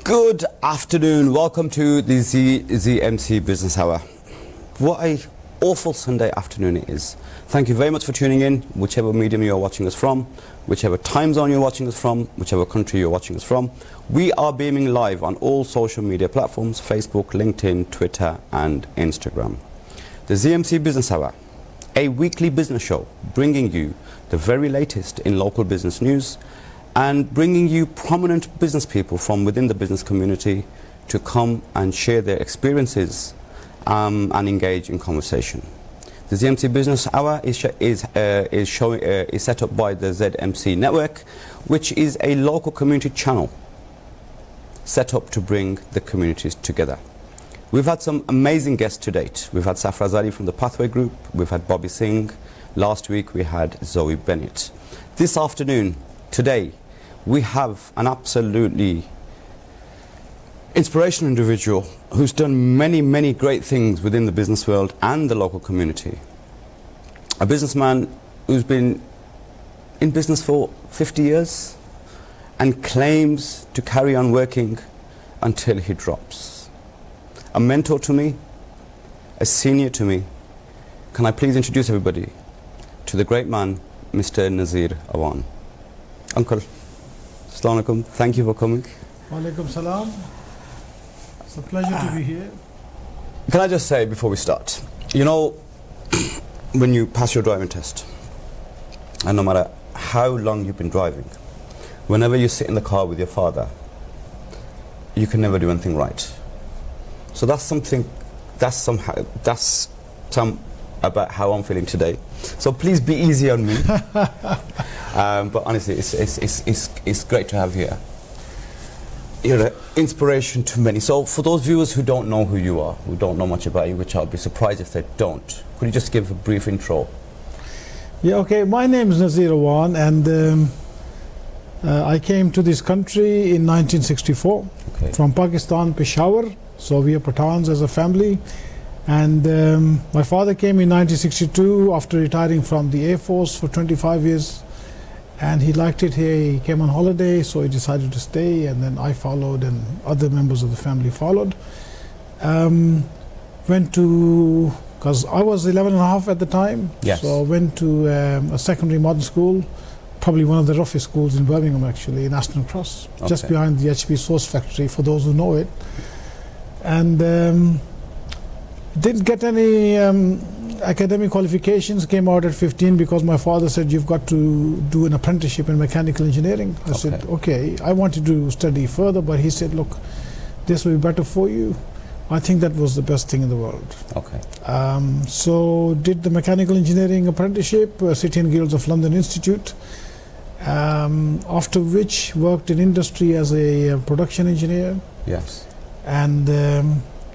Good afternoon. Welcome to the ZMC Business Hour. What a awful Sunday afternoon it is. Thank you very much for tuning in, whichever medium you're watching us from, whichever time zone you're watching us from, whichever country you're watching us from. We are beaming live on all social media platforms: Facebook, LinkedIn, Twitter and Instagram. The ZMC Business Hour, a weekly business show bringing you the very latest in local business news and bringing you prominent business people from within the business community to come and share their experiences and engage in conversation. The ZMC Business Hour is set up by the ZMC Network, which is a local community channel set up to bring the communities together. We've had some amazing guests to date. We've had Safra Zari from the Pathway Group, we've had Bobby Singh, last week we had Zoe Bennett. This afternoon, today, we have an absolutely inspirational individual who's done many great things within the business world and the local community. A businessman who's been in business for 50 years and claims to carry on working until he drops. A mentor to me, a senior to me. Can I please introduce everybody to the great man, Mr. Nazir Awan. Uncle, Assalamu alaikum. Thank you for coming. Wa alaikum salam. It's a pleasure to be here. Can I just say before we start, you know, when you pass your driving test, and no matter how long you've been driving, whenever you sit in the car with your father, you can never do anything right. So that's some about how I'm feeling today. So please be easy on me. But honestly, it's great to have you here. You're an inspiration to many. So for those viewers who don't know who you are, who don't know much about you, which I'll be surprised if they don't, could you just give a brief intro? Yeah, okay. My name is Nazir Awan, and I came to this country in 1964 from Pakistan, Peshawar. So we are Pathans as a family. And my father came in 1962 after retiring from the Air Force for 25 years. And he liked it here. He came on holiday, so he decided to stay, and then I followed and other members of the family followed. Went to, because I was 11 and a half at the time, so I went to a secondary modern school, probably one of the roughest schools in Birmingham actually, in Aston Cross, just behind the HP sauce factory for those who know it. And didn't get any academic qualifications, came out at 15 because my father said you've got to do an apprenticeship in mechanical engineering. I said okay. I wanted to study further, but he said look, this will be better for you. I think that was the best thing in the world. So did the mechanical engineering apprenticeship, City and Guilds of London Institute, after which worked in industry as a production engineer. And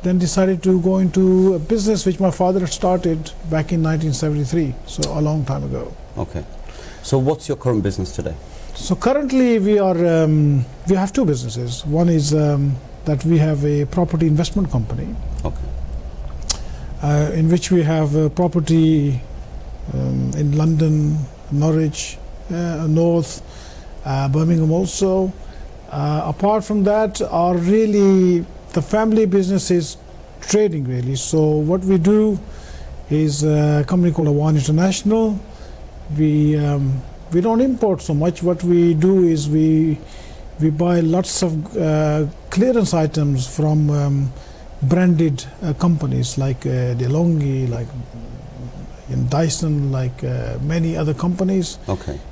then decided to go into a business which my father had started back in 1973, so a long time ago. So what's your current business today? So currently we have two businesses. One is that we have a property investment company, in which we have property in London, Norwich, North, Birmingham also. Apart from that, are really the family business is trading really. So what we do is a company called Awan International. We don't import so much. What we do is we buy lots of clearance items from branded companies like DeLonghi, like in Dyson, like many other companies.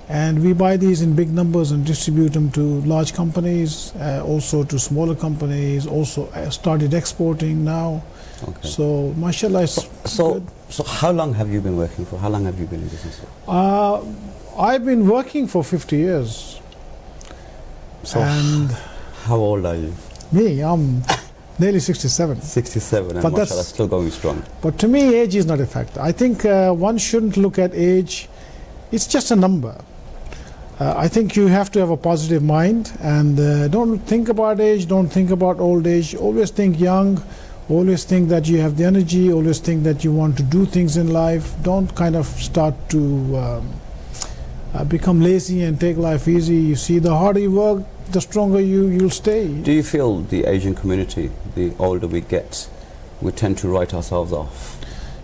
And we buy these in big numbers and distribute them to large companies, also to smaller companies, also started exporting now. So mashallah, so how long have you been working for? How long have you been in business for? I've been working for 50 years. So and how old are you? Me, I'm nearly 67. 67, and mashallah, still going strong. But to me, age is not a factor. I think one shouldn't look at age. It's just a number. I think you have to have a positive mind, and don't think about age, don't think about old age. Always think young, always think that you have the energy, always think that you want to do things in life. Don't kind of start to become lazy and take life easy. You see, the harder you work, the stronger you'll stay. Do you feel the Asian community, the older we get, we tend to write ourselves off?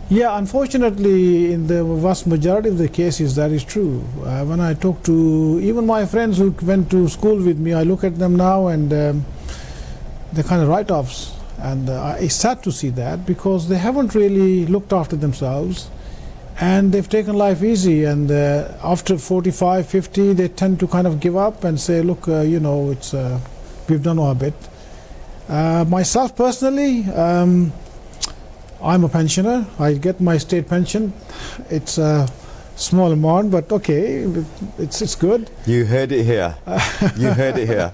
Yeah, unfortunately, in the vast majority of the cases, that is true. When I talk to even my friends who went to school with me, I look at them now and they're kind of write-offs. And it's sad to see that, because they haven't really looked after themselves and they've taken life easy. And after 45, 50, they tend to kind of give up and say, look, you know, it's we've done our bit. Myself personally, I'm a pensioner. I get my state pension. It's a small amount, but okay, it's good. You heard it here. You heard it here.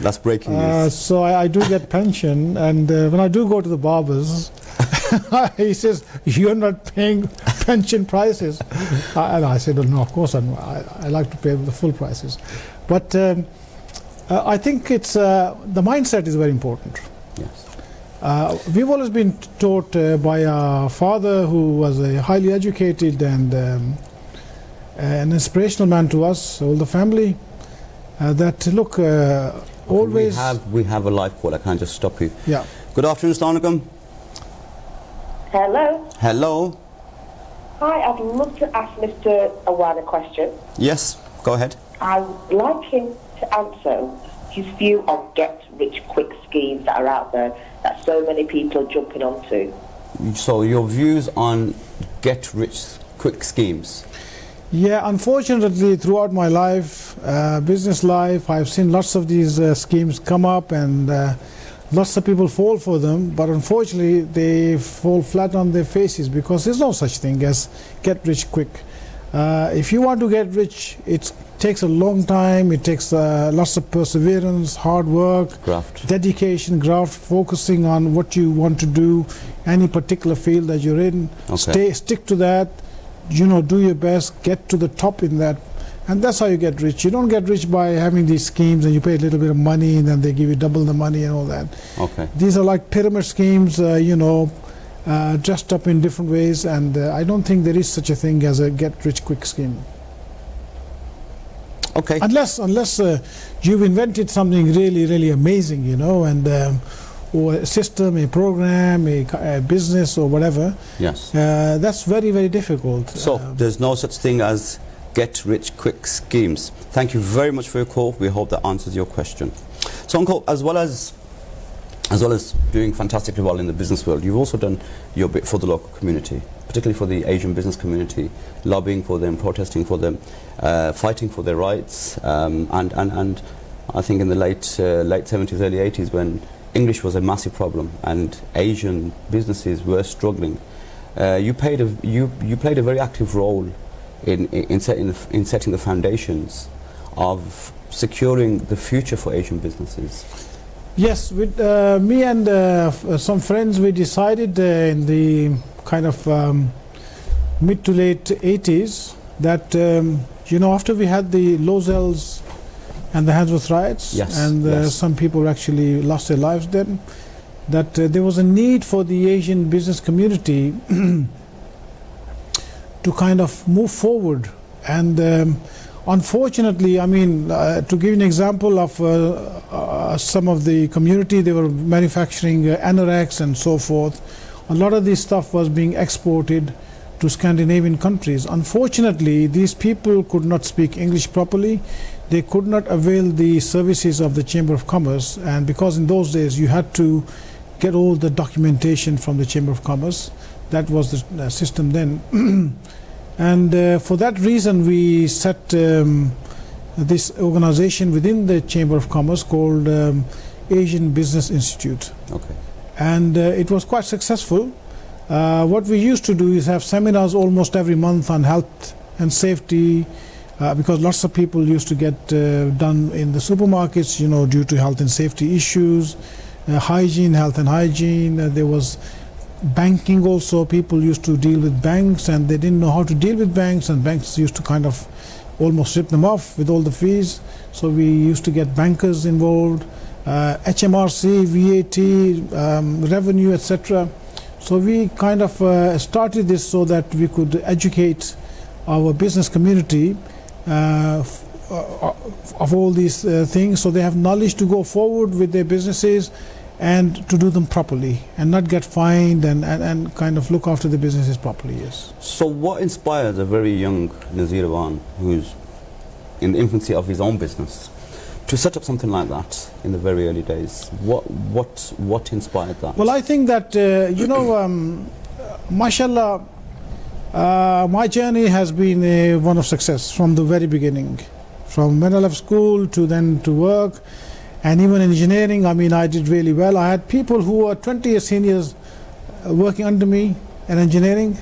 That's breaking news. So I do get pension, and when I do go to the barbers, he says, "You're not paying pension prices." And I said, "Well, no, of course I'm. I like to pay the full prices." But I think it's the mindset is very important. Yes. We've always been taught by our father, who was a highly educated and an inspirational man to us, all the family, that look, always... We have a live call. I can't just stop you. Yeah. Good afternoon, Assalamu alaikum. Hello. Hello. Hi, I'd love to ask Mr. Awan a question. Yes, go ahead. I'd like him to answer his view on get-rich-quick schemes that are out there that so many people are jumping onto. So your views on get-rich-quick schemes? Yeah, unfortunately, throughout my life, business life, I've seen lots of these schemes come up, and lots of people fall for them, but unfortunately they fall flat on their faces, because there's no such thing as get rich quick. If you want to get rich, it takes a long time, it takes lots of perseverance, hard work, Graft. dedication, graft, focusing on what you want to do, any particular field that you're in. Okay. Stick to that, you know, do your best, get to the top in that. And that's how you get rich. You don't get rich by having these schemes and you pay a little bit of money and then they give you double the money and all that. Okay. These are like pyramid schemes, you know, dressed up in different ways, and I don't think there is such a thing as a get-rich-quick scheme. Okay. Unless you've invented something really, really amazing, you know, and or a system, a program, a business or whatever. Yes. That's very, very difficult. So there's no such thing as get-rich-quick schemes. Thank you very much for your call. We hope that answers your question. So, Uncle, as well as doing fantastically well in the business world, you've also done your bit for the local community, particularly for the Asian business community, lobbying for them, protesting for them, fighting for their rights, and I think in the late 70s, early 80s, when English was a massive problem and Asian businesses were struggling, you played a very active role in setting the foundations of securing the future for Asian businesses. Yes, with me and some friends, we decided in the kind of mid to late 80s that, you know, after we had the Lozells and the Handsworth riots, yes, and yes. some people actually lost their lives then, that there was a need for the Asian business community to kind of move forward. And unfortunately, I mean, to give you an example of some of the community, they were manufacturing anoraks and so forth. A lot of this stuff was being exported to Scandinavian countries. Unfortunately, these people could not speak English properly. They could not avail the services of the Chamber of Commerce, and because in those days you had to get all the documentation from the Chamber of Commerce. That was the system then. And for that reason, we set this organization within the Chamber of Commerce called Asian Business Institute. Okay. And it was quite successful. What we used to do is have seminars almost every month on health and safety, because lots of people used to get done in the supermarkets, you know, due to health and safety issues, hygiene, health and hygiene. There was banking also. People used to deal with banks and they didn't know how to deal with banks, and banks used to kind of almost rip them off with all the fees. So we used to get bankers involved, HMRC, VAT, revenue, etc. So we kind of started this so that we could educate our business community of all these things, so they have knowledge to go forward with their businesses and to do them properly and not get fined and kind of look after the businesses properly. Yes. So what inspires a very young Nazir Awan, who's in the infancy of his own business, to set up something like that in the very early days? What inspired that? Well, I think that mashallah, my journey has been one of success from the very beginning. From when I left school to then to work, and even engineering, I mean, I did really well. I had people who were 20 years seniors working under me in engineering.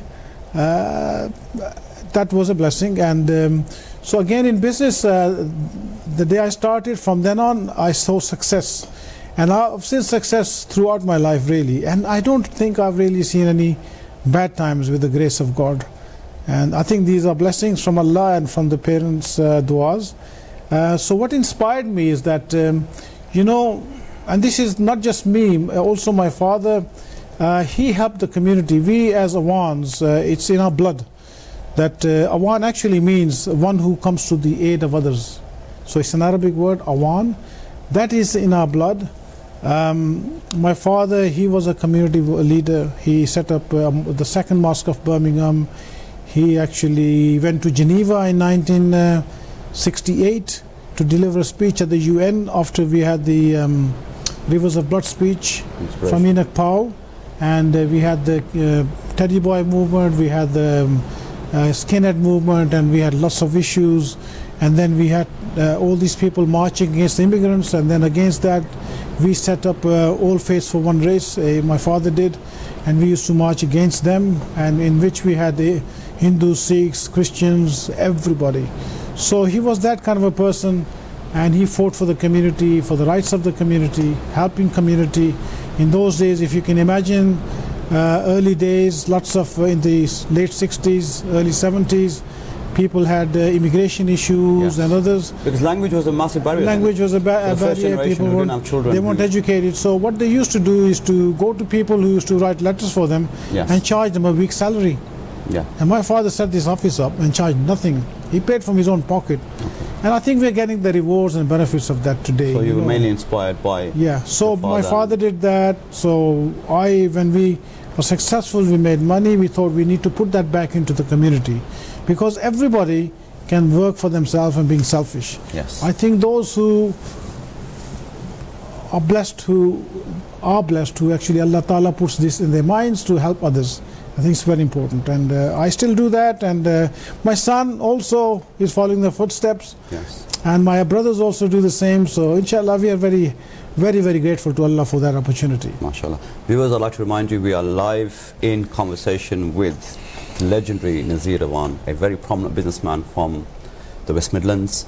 That was a blessing. And so again, in business, the day I started, from then on, I saw success. And I've seen success throughout my life, really. And I don't think I've really seen any bad times with the grace of God. And I think these are blessings from Allah and from the parents' du'as. So what inspired me is that, and this is not just me, also my father, he helped the community. We as Awans, it's in our blood. That Awan actually means one who comes to the aid of others. So it's an Arabic word, Awan. That is in our blood. My father, he was a community leader. He set up the second mosque of Birmingham. He actually went to Geneva in 1968 to deliver a speech at the UN after we had the Rivers of Blood speech from Enoch Powell. And we had the Teddy Boy movement, we had the skinhead movement, and we had lots of issues. And then we had all these people marching against immigrants, and then against that we set up All Faiths for One Race, my father did, and we used to march against them, and in which we had the Hindus, Sikhs, Christians, everybody. So he was that kind of a person, and he fought for the community, for the rights of the community, helping community. In those days, if you can imagine, early days, lots of in the late 60s, early 70s, people had immigration issues and others. Because language was a massive barrier. Language was a barrier. People weren't educated. So what they used to do is to go to people who used to write letters for them and charge them a week's salary. Yeah. And my father set this office up and charged nothing. He paid from his own pocket. And I think we're getting the rewards and benefits of that today. So you were mainly inspired by so my father did that. So when we were successful, we made money, we thought we need to put that back into the community. Because everybody can work for themselves and being selfish. Yes. I think those who are blessed, who actually Allah Ta'ala puts this in their minds to help others. I think it's very important, and I still do that, and my son also is following the footsteps, and my brothers also do the same. So inshallah, we are very, very, very grateful to Allah for that opportunity. MashaAllah. Viewers, I'd like to remind you we are live in conversation with the legendary Nazir Awan, a very prominent businessman from the West Midlands.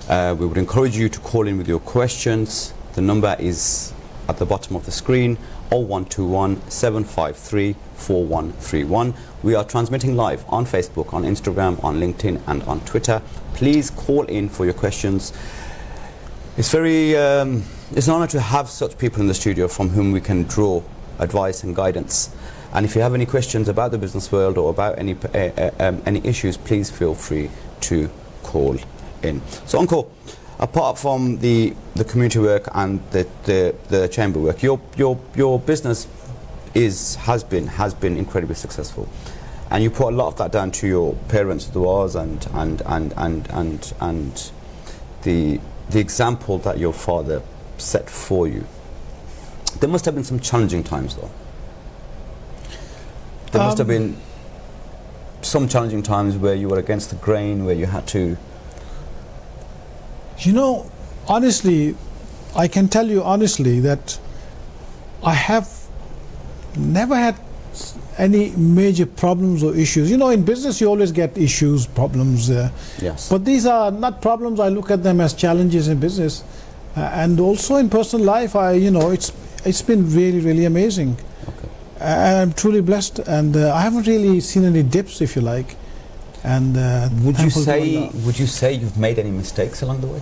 We would encourage you to call in with your questions. The number is at the bottom of the screen, 0121 753 4131. We are transmitting live on Facebook, on Instagram, on LinkedIn and on Twitter. Please call in for your questions. It's it's an honor to have such people in the studio from whom we can draw advice and guidance. And if you have any questions about the business world or about any issues, please feel free to call in. So Uncle, apart from the community work and the chamber work, your business has been incredibly successful, and you put a lot of that down to your parents' du'as and the example that your father set for you. There must have been some challenging times, though. There must have been some challenging times where you were against the grain, where you had to. Honestly, I can tell you honestly that I have never had any major problems or issues. In business you always get issues, problems. Yes. But these are not problems. I look at them as challenges in business, and also in personal life. It's been really, really amazing. Okay. I'm truly blessed, and I haven't really seen any dips, if you like. And would you say you've made any mistakes along the way?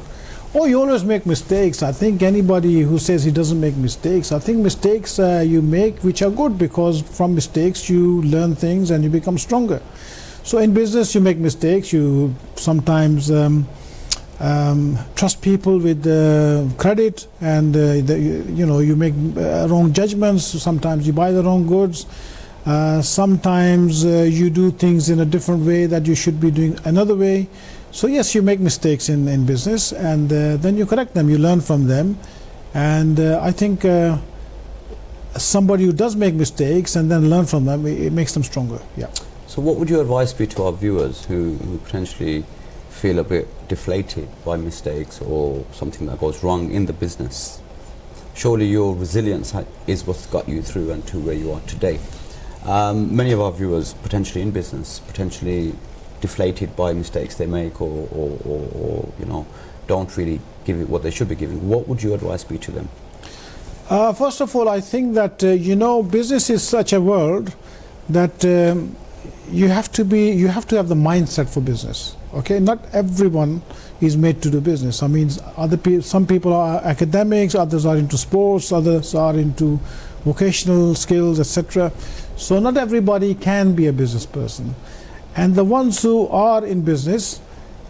Oh, you always make mistakes. I think anybody who says he doesn't make mistakes, I think mistakes you make which are good, because from mistakes you learn things and you become stronger. So in business you make mistakes, you sometimes trust people with credit, and you make wrong judgments. Sometimes you buy the wrong goods. Sometimes you do things in a different way that you should be doing another way. So yes, you make mistakes in business, and then you correct them, you learn from them. And I think somebody who does make mistakes and then learn from them, it makes them stronger. Yeah. So what would your advice be to our viewers who potentially feel a bit deflated by mistakes or something that goes wrong in the business? Surely your resilience is what's got you through and to where you are today. Many of our viewers potentially in business, potentially deflated by mistakes they make, or don't really give it what they should be giving. What would your advice be to them? First of all, I think that business is such a world that you have to have the mindset for business. Okay, not everyone is made to do business. I mean, some people are academics, others are into sports, others are into vocational skills, etc. So not everybody can be a business person. And the ones who are in business,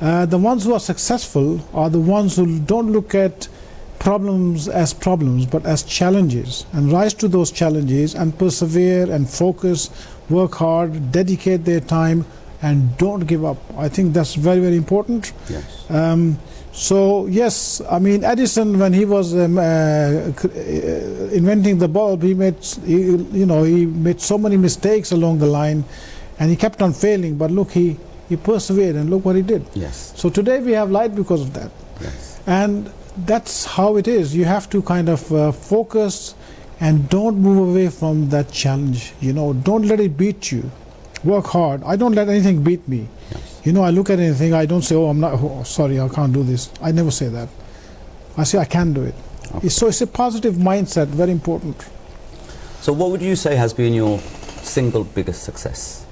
the ones who are successful, are the ones who don't look at problems as problems but as challenges, and rise to those challenges and persevere and focus, work hard, dedicate their time, and don't give up. I think that's very, very important. Yes. So yes, I mean, Edison, when he was inventing the bulb, he made so many mistakes along the line, and he kept on failing. But look, he persevered, and look what he did. Yes. So today we have light because of that. Yes. And that's how it is. You have to kind of focus and don't move away from that challenge. Don't let it beat you. Work hard. I don't let anything beat me. Yes. I look at anything, I don't say, sorry, I can't do this. I never say that. I say I can do it. Okay. So it's a positive mindset, very important. So what would you say has been your single biggest success?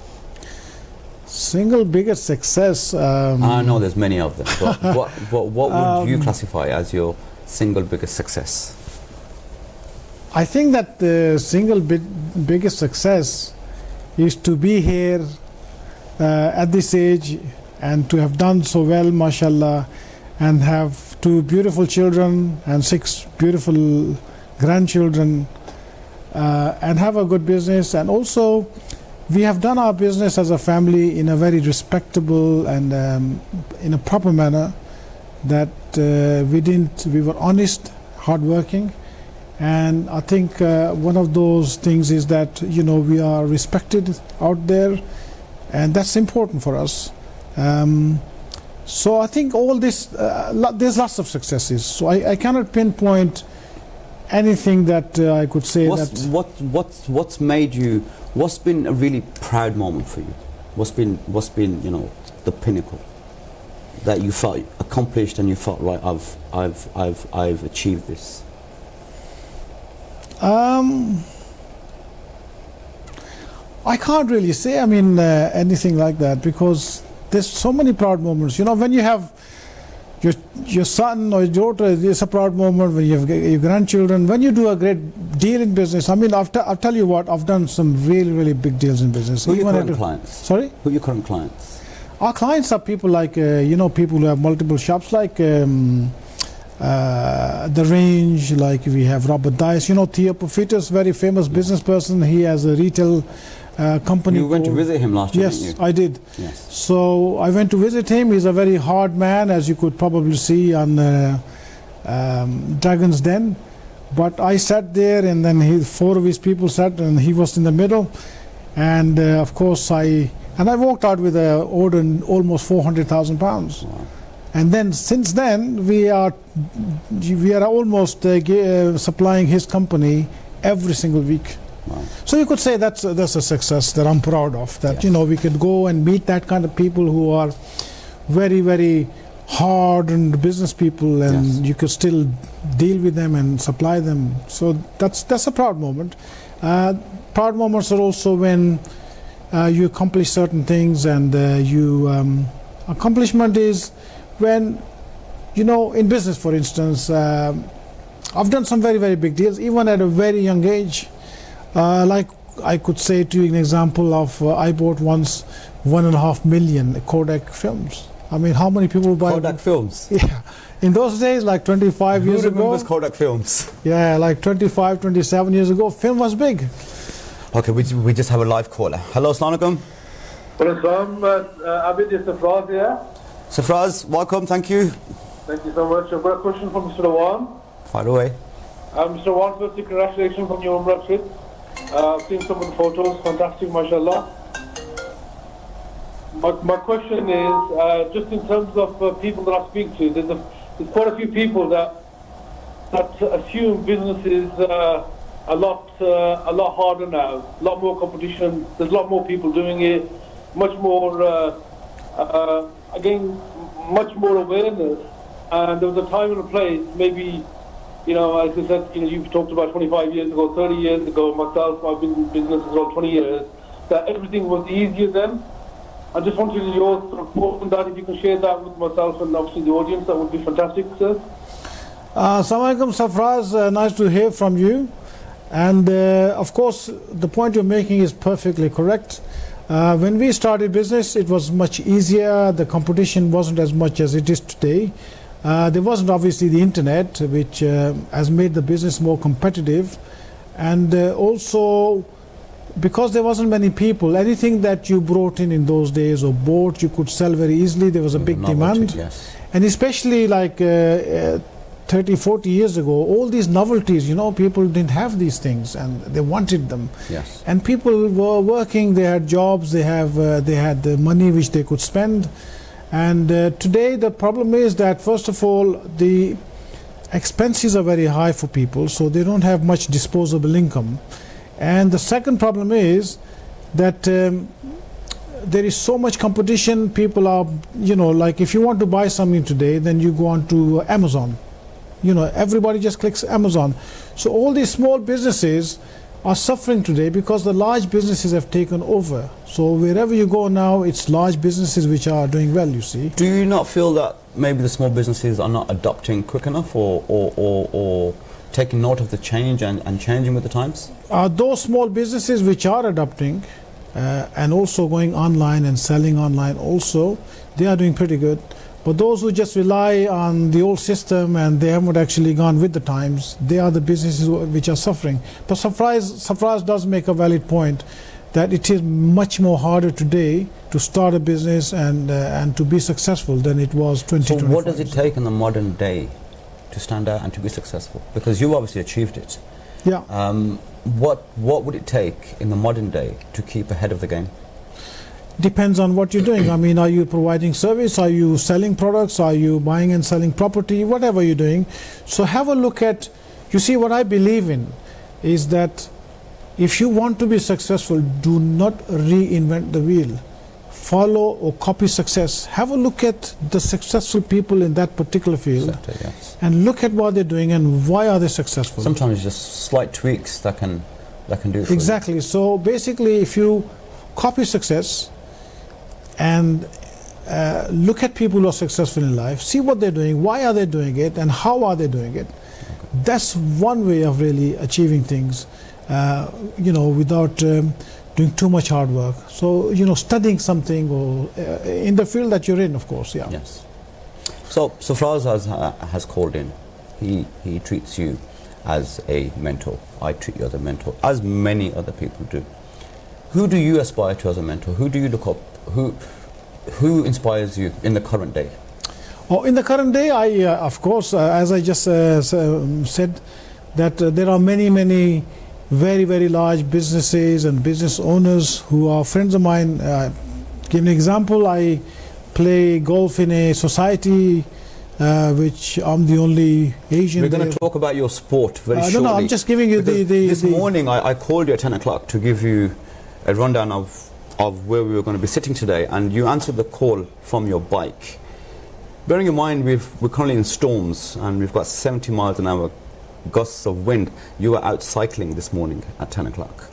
Single biggest success. I know there's many of them, but what would you classify as your single biggest success? I think that the single biggest success is to be here at this age and to have done so well, mashallah, and have 2 beautiful children and 6 beautiful grandchildren, and have a good business. And also we have done our business as a family in a very respectable and in a proper manner, that we were honest, hardworking. And I think one of those things is that we are respected out there, and that's important for us. So I think all this, there's lots of successes. So I cannot pinpoint anything that I could say. What's made you? What's been a really proud moment for you? What's been the pinnacle that you felt accomplished and you felt, right, I've achieved this? I can't really say, anything like that, because there's so many proud moments. When you have your son or your daughter, it's a proud moment. When you have your grandchildren, when you do a great deal in business. I'll tell you what, I've done some really, really big deals in business. Who are your current clients? Sorry? Who are your current clients? Our clients are people like, people who have multiple shops, like The Range, like we have Robert Dice, Theo Profitas, very famous business person. He has a retail company. You went to visit him last year, yes, didn't you? I did. Yes. So I went to visit him. He's a very hard man, as you could probably see on Dragon's Den. But I sat there, and then 4 of his people sat, and he was in the middle. And of course, I walked out with an order almost £400,000. Wow. And then since then, we are almost supplying his company every single week. Wow. So you could say that's a success that I'm proud of. That Yes. we could go and meet that kind of people who are very, very hard-earned business people, and Yes. you could still deal with them and supply them. So that's a proud moment. Proud moments are also when you accomplish certain things, and accomplishment is when, in business, for instance, I've done some very, very big deals, even at a very young age. Like I could say to you an example of, I bought once 1.5 million Kodak films. I mean, how many people buy Kodak films. Yeah, in those days, like 25 years Who ago. remembers Kodak films? Yeah, like 25, 27 years ago, film was big. Okay, we just have a live caller. Hello, Assalamu alaikum. Abid is Safraz here. Safraz, welcome, thank you. Thank you so much. I've got a question from Mr. Awan. Fire away. Mr. Awan, firstly, congratulations on your Umrah trip. I've seen some of the photos, fantastic, mashallah. My question is, just in terms of people that I speak to, there's quite a few people that assume business is a lot harder now, a lot more competition, there's a lot more people doing it, much more, again, much more awareness. And there was a time and a place, maybe, you know, as I said, you know, you've talked about 25 years ago, 30 years ago, myself, I've been in business as well, 20 years, that everything was easier then. I just wanted your sort of thoughts on that. If you can share that with myself and obviously the audience, that would be fantastic, sir. Assalamu alaikum, Safraz. Nice to hear from you. And of course, the point you're making is perfectly correct. When we started business, it was much easier. The competition wasn't as much as it is today. There wasn't obviously the internet, which has made the business more competitive. And also, because there wasn't many people, anything that you brought in those days or bought, you could sell very easily. There was a big demand. Yes. And especially like 30, 40 years ago, all these novelties, you know, people didn't have these things and they wanted them. Yes. And people were working, they had jobs, they had the money which they could spend. And today the problem is that, first of all, the expenses are very high for people, so they don't have much disposable income. And the second problem is that there is so much competition. People are, you know, like if you want to buy something today, then you go on to Amazon. You know, everybody just clicks Amazon. So all these small businesses are suffering today because the large businesses have taken over. So wherever you go now, it's large businesses which are doing well, you see. Do you not feel that maybe the small businesses are not adopting quick enough or taking note of the change and changing with the times? Those small businesses which are adopting and also going online and selling online also, they are doing pretty good. But those who just rely on the old system and they haven't actually gone with the times, they are the businesses which are suffering. But Safraz does make a valid point that it is much more harder today to start a business and to be successful than it was 20, So 25 what does it years take in the modern day to stand out and to be successful? Because you obviously achieved it. Yeah. What would it take in the modern day to keep ahead of the game? Depends on what you're doing. I mean, are you providing service? Are you selling products? Are you buying and selling property? Whatever you're doing. So have a look at, you see, what I believe in is that if you want to be successful, do not reinvent the wheel. Follow or copy success. Have a look at the successful people in that particular field. Sector, yes. And look at what they're doing and why are they successful. Sometimes it's just slight tweaks that can do it for Exactly. So basically, if you copy success and look at people who are successful in life, see what they're doing, why are they doing it, and how are they doing it. That's one way of really achieving things, you know, without doing too much hard work. So, you know, studying something or in the field that you're in, of course, yeah. Yes. So Fraz has called in. He treats you as a mentor. I treat you as a mentor, as many other people do. Who do you aspire to as a mentor? Who do you look up? Who inspires you in the current day? Oh, in the current day, I of course, as I just said, that there are many very, very large businesses and business owners who are friends of mine. Give an example, I play golf in a society which I'm the only Asian. We're going there. to talk about your sport very shortly. No, I'm just giving you this morning I called you at 10 o'clock to give you a rundown of where we were going to be sitting today, and you answered the call from your bike. Bearing in mind we're currently in storms and we've got 70 miles an hour gusts of wind. You were out cycling this morning at 10 o'clock,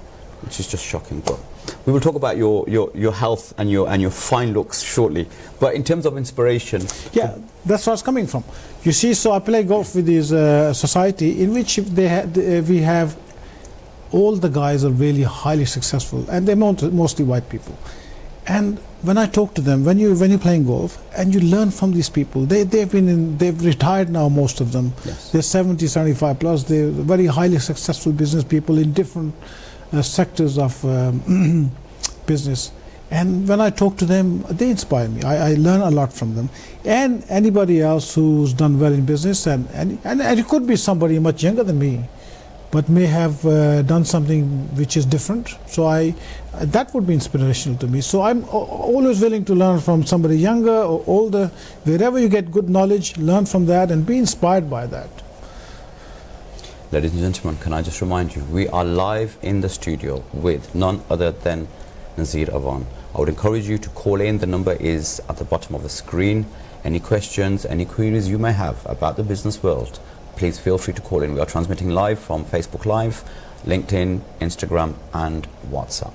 which is just shocking. But we will talk about your health and your fine looks shortly. But in terms of inspiration, yeah, that's where I was coming from. You see, so I play golf with this society in which we have all the guys are really highly successful, and they're mostly white people. And when I talk to them, when you're playing golf and you learn from these people, they've retired now, most of them. Yes. They're 70, 75 plus. They're very highly successful business people in different sectors of business. And when I talk to them, they inspire me. I learn a lot from them. And anybody else who's done well in business, and it could be somebody much younger than me, but may have done something which is different. So that would be inspirational to me. So I'm always willing to learn from somebody younger or older. Wherever you get good knowledge, learn from that and be inspired by that. Ladies and gentlemen, can I just remind you, we are live in the studio with none other than Nazir Awan. I would encourage you to call in. The number is at the bottom of the screen. Any questions, any queries you may have about the business world, please feel free to call in. We are transmitting live from Facebook Live, LinkedIn, Instagram and WhatsApp.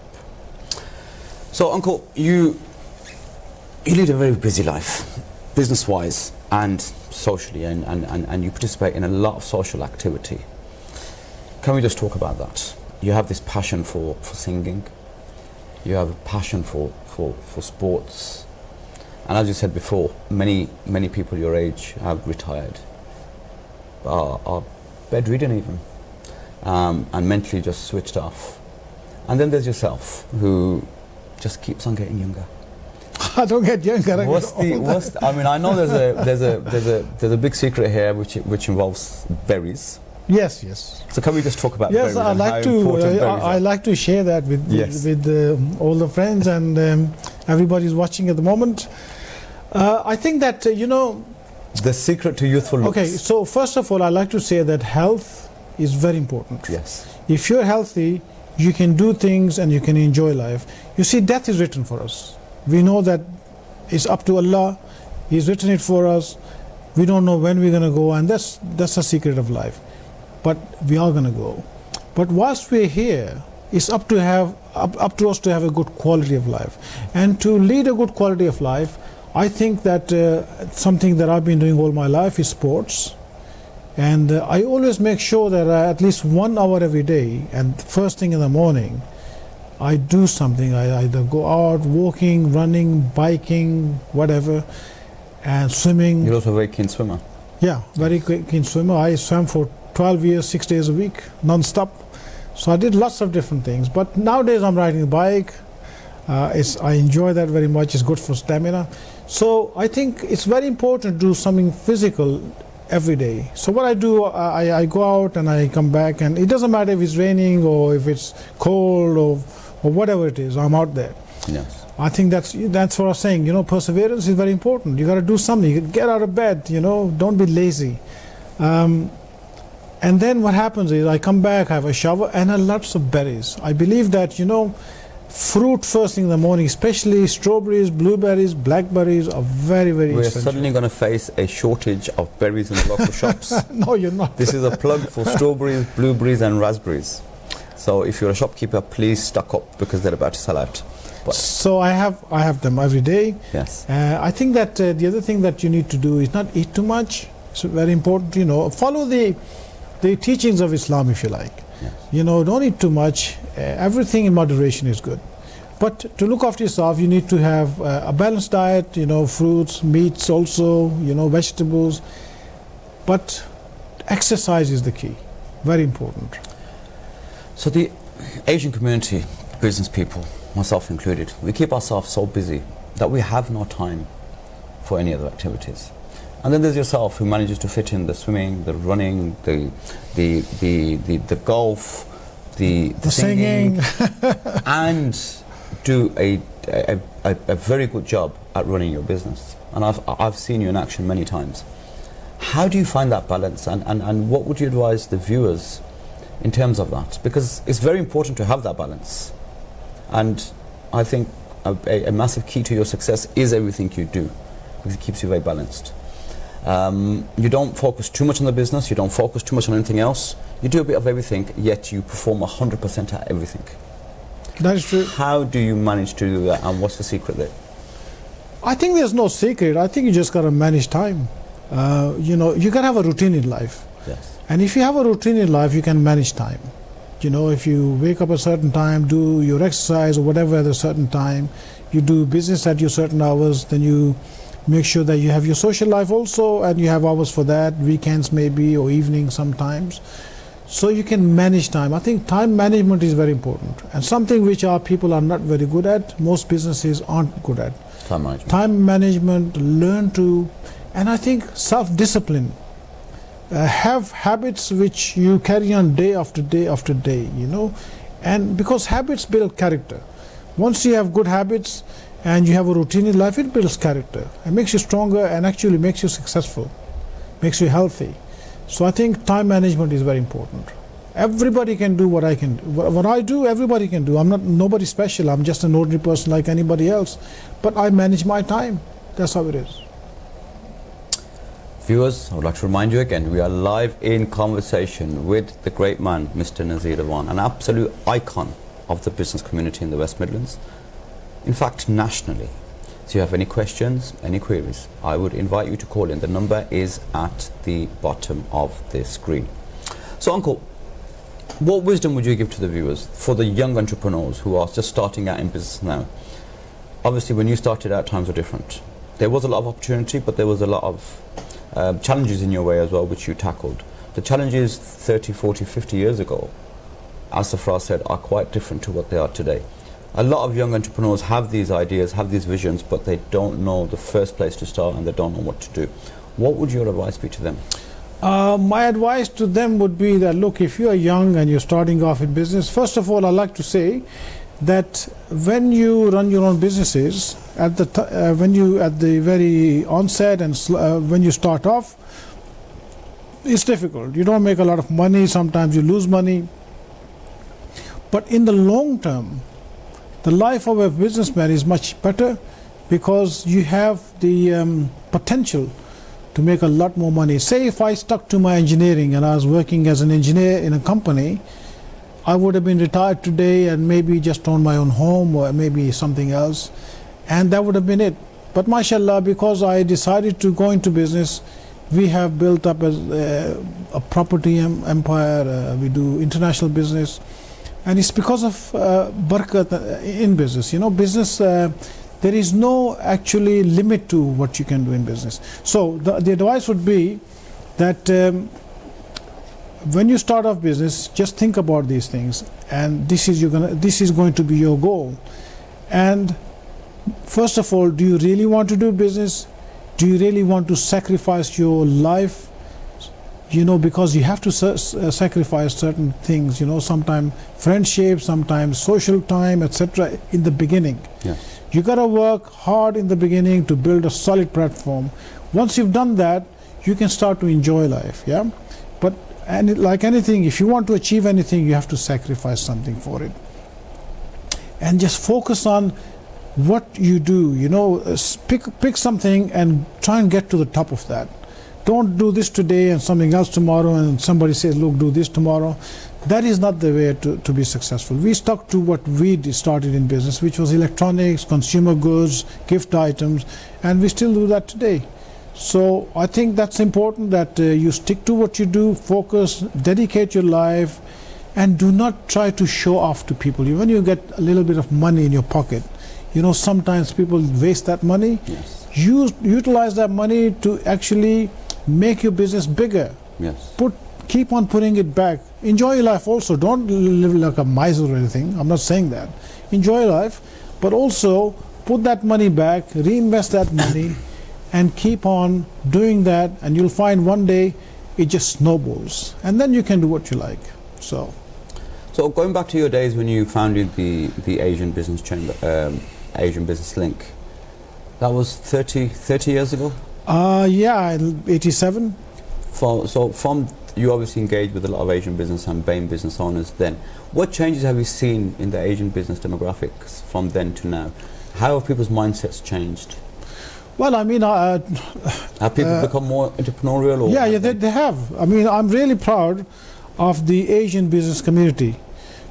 So Uncle, you lead a very busy life, business-wise and socially, and you participate in a lot of social activity. Can we just talk about that? You have this passion for singing. You have a passion for sports, and as you said before, many people your age have retired, are bedridden even, and mentally just switched off. And then there's yourself, who just keeps on getting younger. I don't get younger. I mean, I know there's a big secret here which involves berries. Yes. So can we just talk about berries? Yes, I like to share that with all the friends and everybody's watching at the moment. I think that the secret to youthful looks. Okay, so first of all, I like to say that health is very important. Yes. If you're healthy, you can do things and you can enjoy life. You see, death is written for us. We know that it's up to Allah. He's written it for us. We don't know when we're going to go, and that's the secret of life. But we are going to go. But whilst we're here, it's up to us to have a good quality of life. And to lead a good quality of life, I think that something that I've been doing all my life is sports. And I always make sure that at least 1 hour every day, and first thing in the morning, I do something. I either go out walking, running, biking, whatever, and swimming. You're also a very keen swimmer. Yeah, very keen swimmer. I swam for 12 years, 6 days a week, non-stop. So I did lots of different things. But nowadays I'm riding a bike. I enjoy that very much. It's good for stamina. So I think it's very important to do something physical every day. So what I do, I go out and I come back, and it doesn't matter if it's raining or if it's cold or whatever it is, I'm out there. Yes. I think that's what I was saying. Perseverance is very important. You got to do something. You get out of bed. Don't be lazy. And then what happens is I come back, I have a shower, and lots of berries. I believe that fruit first thing in the morning, especially strawberries, blueberries, blackberries, are very, very essential. We're suddenly going to face a shortage of berries in the local shops. No, you're not. This is a plug for strawberries, blueberries and raspberries. So if you're a shopkeeper, please stock up because they're about to sell out. But so I have them every day. yes. I think that the other thing that you need to do is not eat too much. It's very important. Follow the teachings of Islam, if you like. Yes. Don't eat too much. Everything in moderation is good. But to look after yourself, you need to have a balanced diet. Fruits, meats, also. Vegetables. But exercise is the key. Very important. So the Asian community, business people, myself included, we keep ourselves so busy that we have no time for any other activities. And then there's yourself, who manages to fit in the swimming, the running, the golf, the singing, and do a very good job at running your business. And I've seen you in action many times. How do you find that balance, and what would you advise the viewers in terms of that? Because it's very important to have that balance. And I think a massive key to your success is everything you do, because it keeps you very balanced. You don't focus too much on the business, you don't focus too much on anything else. You do a bit of everything, yet you perform 100% at everything. That is true. How do you manage to do that, and what's the secret there? I think there's no secret. I think you just got to manage time. You got to have a routine in life. Yes. And if you have a routine in life, you can manage time. If you wake up a certain time, do your exercise or whatever at a certain time, you do business at your certain hours, then you make sure that you have your social life also, and you have hours for that, weekends maybe, or evenings sometimes. So you can manage time. I think time management is very important, and something which our people are not very good at, most businesses aren't good at. Time management. Time management, learn to, and I think self-discipline. Have habits which you carry on day after day after day, you know, and because habits build character. Once you have good habits and you have a routine in life, it builds character and makes you stronger and actually makes you successful, makes you healthy. So I think time management is very important. Everybody can do what I can do. What I do, everybody can do. I'm not nobody special. I'm just an ordinary person like anybody else. But I manage my time. That's how it is. Viewers, I would like to remind you again, we are live in conversation with the great man, Mr. Nazir Awan, an absolute icon of the business community in the West Midlands. In fact, nationally. So if you have any questions, any queries, I would invite you to call in. The number is at the bottom of the screen. So, Uncle, what wisdom would you give to the viewers for the young entrepreneurs who are just starting out in business now? Obviously, when you started out, times were different. There was a lot of opportunity, but there was a lot of challenges in your way as well, which you tackled. The challenges 30, 40, 50 years ago, as Safra said, are quite different to what they are today. A lot of young entrepreneurs have these ideas, have these visions, but they don't know the first place to start and they don't know what to do. What would your advice be to them? My advice to them would be that, look, if you are young and you're starting off in business, first of all, I'd like to say that when you run your own businesses, at the very onset and when you start off, it's difficult. You don't make a lot of money. Sometimes you lose money. But in the long term, the life of a businessman is much better because you have the potential to make a lot more money. Say if I stuck to my engineering and I was working as an engineer in a company, I would have been retired today and maybe just owned my own home or maybe something else, and that would have been it. But mashallah, because I decided to go into business, we have built up a property empire. We do international business, and it's because of barakat in business. You know, business, there is no actually limit to what you can do in business. So the advice would be that when you start off business, just think about these things, and this is going to be your goal. And first of all, do you really want to do business? Do you really want to sacrifice your life? You know, because you have to sacrifice certain things, you know, sometimes friendship, sometimes social time, etc. in the beginning. Yes. You got to work hard in the beginning to build a solid platform. Once you've done that, you can start to enjoy life, yeah? But like anything, if you want to achieve anything, you have to sacrifice something for it. And just focus on what you do, you know, pick something and try and get to the top of that. Don't do this today and something else tomorrow and somebody says, look, do this tomorrow. That is not the way to be successful. We stuck to what we started in business, which was electronics, consumer goods, gift items, and we still do that today. So I think that's important, that you stick to what you do, focus, dedicate your life, and do not try to show off to people. When you get a little bit of money in your pocket, you know, sometimes people waste that money. Yes. Utilize that money to actually make your business bigger. Yes. Keep on putting it back. Enjoy your life also. Don't live like a miser or anything. I'm not saying that. Enjoy life, but also put that money back, reinvest that money, and keep on doing that, and you'll find one day it just snowballs, and then you can do what you like. So going back to your days when you founded the Asian Business Chamber, Asian Business Link, that was 30 years ago? Yeah, 87. From you obviously engaged with a lot of Asian business and BAME business owners then. What changes have you seen in the Asian business demographics from then to now? How have people's mindsets changed? Well, I mean, have people become more entrepreneurial? Or yeah, they have. I mean, I'm really proud of the Asian business community,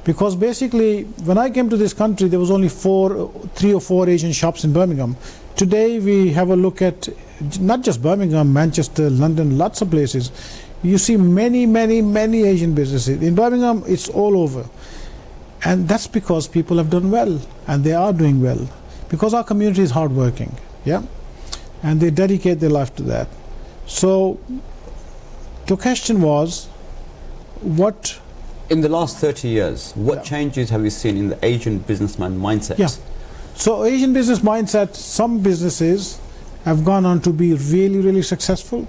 because basically when I came to this country, there was only 3 or 4 Asian shops in Birmingham. Today we have a look at not just Birmingham, Manchester, London, lots of places. You see many Asian businesses. In Birmingham, it's all over. And that's because people have done well, and they are doing well. because our community is hardworking, yeah, and they dedicate their life to that. So the question was, what? In the last 30 years, what Yeah. changes have you seen in the Asian businessman mindset? Yeah. So Asian business mindset, some businesses have gone on to be really, really successful,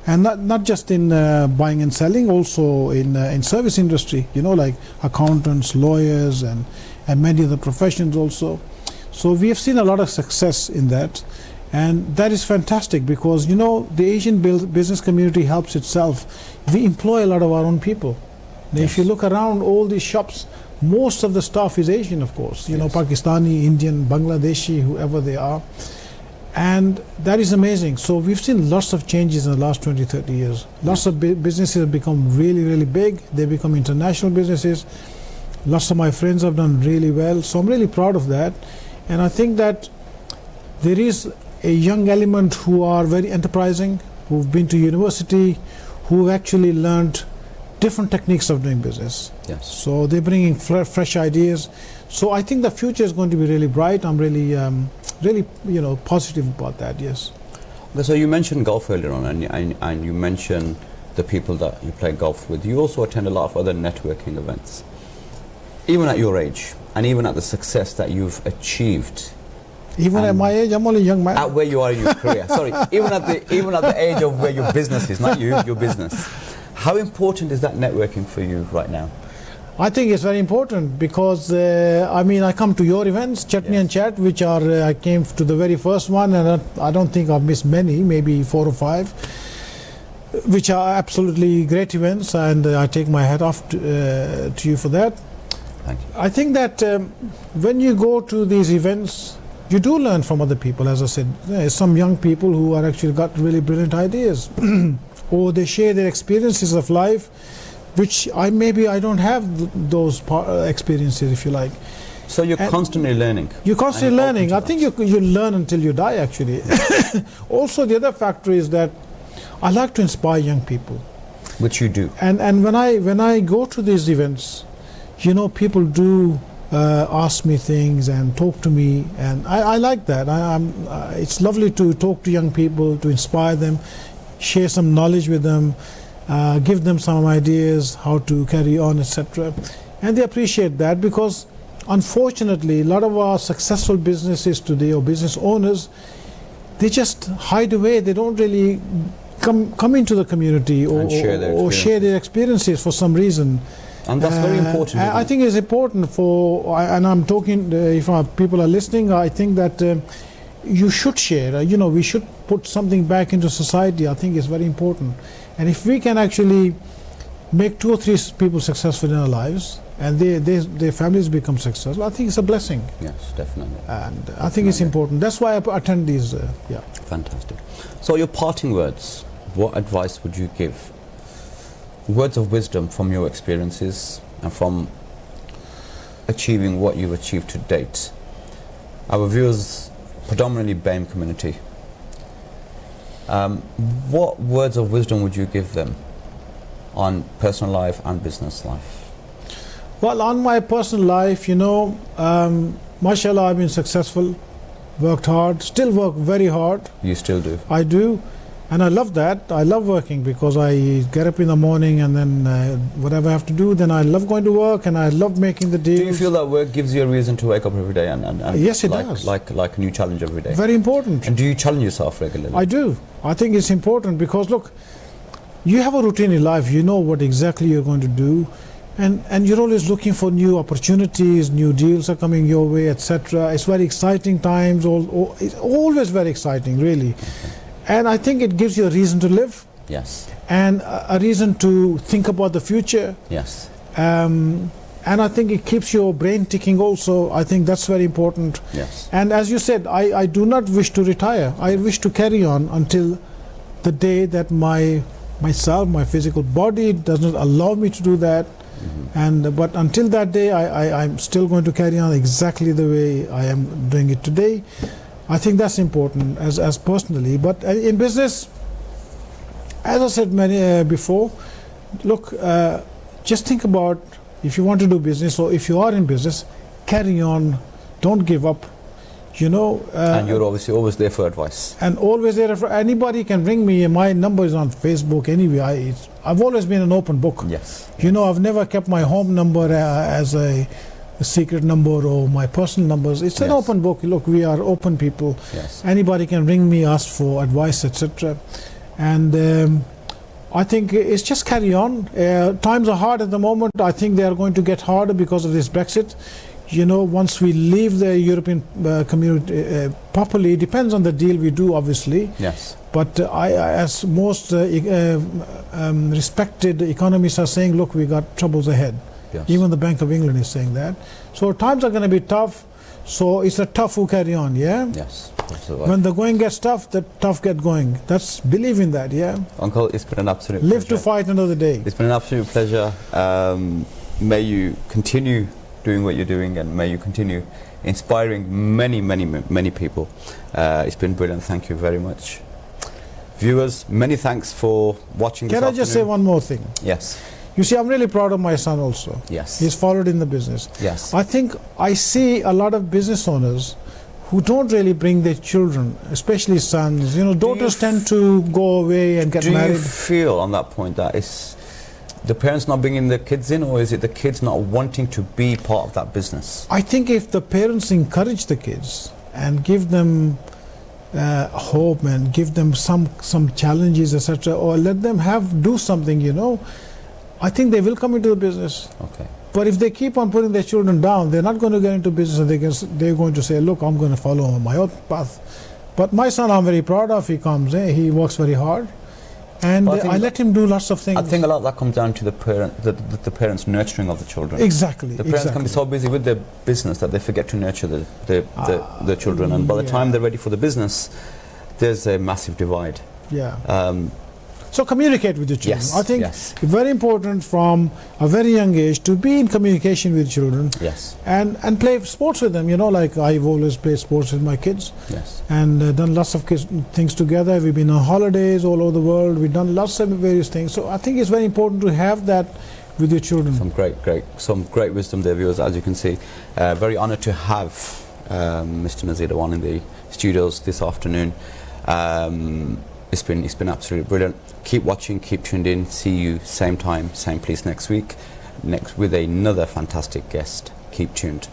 and not just in buying and selling, also in service industry, you know, like accountants, lawyers, and many other professions also. So we have seen a lot of success in that, and that is fantastic, because, you know, the Asian business community helps itself. We employ a lot of our own people. Now, if you look around all these shops, most of the staff is Asian, of course, you know, Pakistani, Indian, Bangladeshi, whoever they are. And that is amazing. So we've seen lots of changes in the last 20, 30 years. Lots of businesses have become really, really big. They become international businesses. Lots of my friends have done really well. So I'm really proud of that. And I think that there is a young element who are very enterprising, who've been to university, who've actually learned different techniques of doing business. Yes. So they're bringing fresh ideas. So I think the future is going to be really bright. I'm really, really, you know, positive about that. Yes. Okay, so you mentioned golf earlier on, and you mentioned the people that you play golf with. You also attend a lot of other networking events. Even at your age, and even at the success that you've achieved. Even at my age, I'm only a young man. At where you are in your career. Sorry, even at the age of where your business is, not you, your business. How important is that networking for you right now? I think it's very important, because I mean, I come to your events, Chutney and Chat, which are I came to the very first one, and I don't think I've missed many, maybe 4 or 5, which are absolutely great events, and I take my hat off to you for that. Thank you. I think that when you go to these events, you do learn from other people. As I said, there's some young people who are actually got really brilliant ideas, or they share their experiences of life, which I don't have those experiences, if you like. So you're constantly learning. You're constantly and learning. I open to think you learn until you die, actually. Also, the other factor is that I like to inspire young people. Which you do. And when I go to these events, you know, people do ask me things and talk to me, and I like that. It's lovely to talk to young people, to inspire them, share some knowledge with them, give them some ideas how to carry on, etc. And they appreciate that, because unfortunately a lot of our successful businesses today, or business owners, they just hide away. They don't really come into the community or share their experiences for some reason. And that's very important. I think it's important and I'm talking, if people are listening, I think that you should share. You know, we should put something back into society. I think it's very important. And if we can actually make 2 or 3 people successful in our lives, and their families become successful, I think it's a blessing. Yes, definitely. And I think it's important. That's why I attend these. Fantastic. So your parting words, what advice would you give? Words of wisdom from your experiences and from achieving what you've achieved to date. Our viewers, predominantly BAME community, what words of wisdom would you give them on personal life and business life? Well, on my personal life, you know, mashallah, I've been successful, worked hard, still work very hard. You still do? I do. And I love that. I love working, because I get up in the morning, and then whatever I have to do, then I love going to work, and I love making the deals. Do you feel that work gives you a reason to wake up every day and yes, it does. Like a new challenge every day? Very important. And do you challenge yourself regularly? I do. I think it's important, because look, you have a routine in life. You know what exactly you're going to do, and you're always looking for new opportunities, new deals are coming your way, etc. It's very exciting times. It's always very exciting, really. And I think it gives you a reason to live. Yes. And a reason to think about the future. Yes. And I think it keeps your brain ticking also. I think that's very important. Yes. And as you said, I do not wish to retire. I wish to carry on until the day that my physical body does not allow me to do that. Mm-hmm. But until that day, I'm still going to carry on exactly the way I am doing it today. I think that's important as personally. But in business, as I said before, look, just think about, if you want to do business, or if you are in business, carry on, don't give up. You know, And you're obviously always there for advice. and always there for anybody can ring me. My number is on Facebook anyway. I've always been an open book. Yes. You know, I've never kept my home number as a secret number or my personal numbers. It's an Yes. open book. Look, we are open people. Yes. Anybody can ring me, ask for advice, etc. And I think it's just carry on. Times are hard at the moment. I think they are going to get harder because of this Brexit. You know, once we leave the European community properly, it depends on the deal we do, obviously. Yes. But as most respected economists are saying, look, we got troubles ahead. Yes. Even the Bank of England is saying that. So times are going to be tough. So it's a tough who carry on, yeah? Yes. Absolutely. When the going gets tough, the tough get going. That's believe in that, yeah? Uncle, it's been an absolute Live pleasure. to fight another day. It's been an absolute pleasure. May you continue doing what you're doing, and may you continue inspiring many people. It's been brilliant. Thank you very much. Viewers, many thanks for watching this Can I just say afternoon. one more thing? Yes. You see, I'm really proud of my son also. Yes. He's followed in the business. Yes. I think I see a lot of business owners who don't really bring their children, especially sons. You know, daughters tend to go away and get Do married. you feel on that point that it's the parents not bringing the kids in, or is it the kids not wanting to be part of that business? I think if the parents encourage the kids and give them hope and give them some challenges, etc., or let them do something, you know, I think they will come into the business. Okay. But if they keep on putting their children down, they're not going to get into business, and they're going to say, look, I'm going to follow my own path. But my son, I'm very proud of. He comes in, he works very hard, and But I think I let him do lots of things. I think a lot of that comes down to the parents' nurturing of the children. Exactly. The parents can be so busy with their business that they forget to nurture the children, and by the time they're ready for the business, there's a massive divide. Yeah. So communicate with your children. Yes, I think yes. it's very important from a very young age to be in communication with children. Yes. And play sports with them. You know, like I've always played sports with my kids. Yes. And done lots of things together. We've been on holidays all over the world. We've done lots of various things. So I think it's very important to have that with your children. Some great wisdom there, viewers, as you can see. Very honoured to have Mr. Nazir Awan in the studios this afternoon. It's been absolutely brilliant. Keep watching, keep tuned in. See you same time, same place next week, with another fantastic guest. Keep tuned.